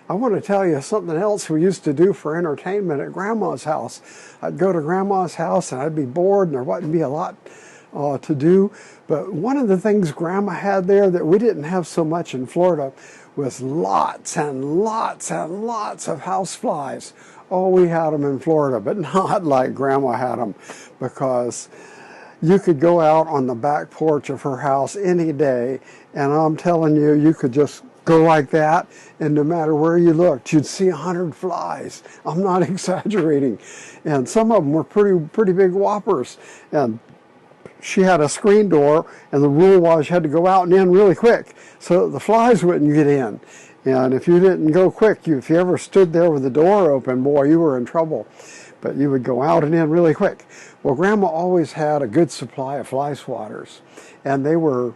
I want to tell you something else we used to do for entertainment at Grandma's house. I'd go to Grandma's house and I'd be bored and there wouldn't be a lot to do. But one of the things Grandma had there that we didn't have so much in Florida was lots and lots and lots of houseflies. Oh, we had them in Florida, but not like Grandma had them, because you could go out on the back porch of her house any day, and I'm telling you, you could just go like that, and no matter where you looked, you'd see 100 flies. I'm not exaggerating. And some of them were pretty big whoppers. And she had a screen door, and the rule was you had to go out and in really quick so the flies wouldn't get in. And if you didn't go quick, if you ever stood there with the door open, boy, you were in trouble. But you would go out and in really quick. Well, Grandma always had a good supply of fly swatters, and they were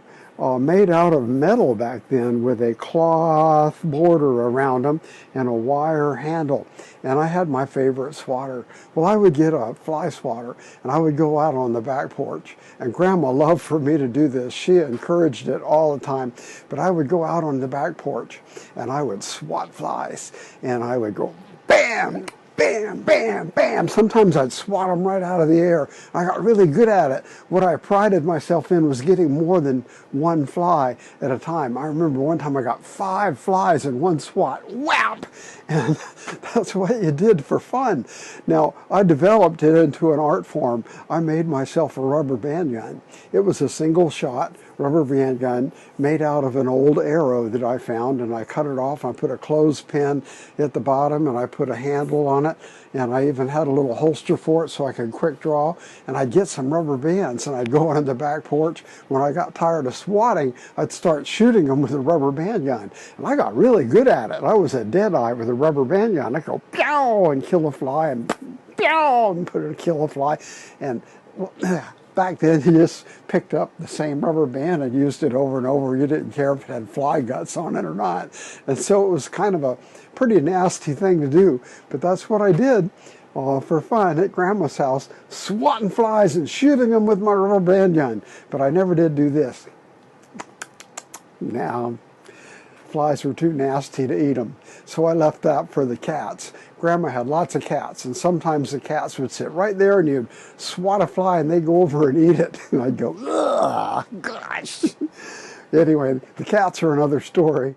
made out of metal back then with a cloth border around them and a wire handle. And I had my favorite swatter. Well, I would get a fly swatter and I would go out on the back porch. And Grandma loved for me to do this. She encouraged it all the time. But I would go out on the back porch and I would swat flies. And I would go bam, bam, bam, bam. Sometimes I'd swat them right out of the air. I got really good at it. What I prided myself in was getting more than one fly at a time. I remember one time I got 5 flies in one swat. Whap! And that's what you did for fun. Now, I developed it into an art form. I made myself a rubber band gun. It was a single shot rubber band gun made out of an old arrow that I found, and I cut it off. I put a clothespin at the bottom and I put a handle on it, and I even had a little holster for it so I could quick draw. And I'd get some rubber bands and I'd go on the back porch. When I got tired of swatting, I'd start shooting them with a rubber band gun, and I got really good at it. I was a deadeye with a rubber band gun. I'd go pow and kill a fly, and pow and put it to kill a fly. And back then, you just picked up the same rubber band and used it over and over. You didn't care if it had fly guts on it or not. And so it was kind of a pretty nasty thing to do. But that's what I did for fun at Grandma's house, swatting flies and shooting them with my rubber band gun. But I never did do this. Now, flies were too nasty to eat them, so I left that for the cats. Grandma had lots of cats, and sometimes the cats would sit right there and you'd swat a fly and they'd go over and eat it. And I'd go, ugh, gosh. Anyway, the cats are another story.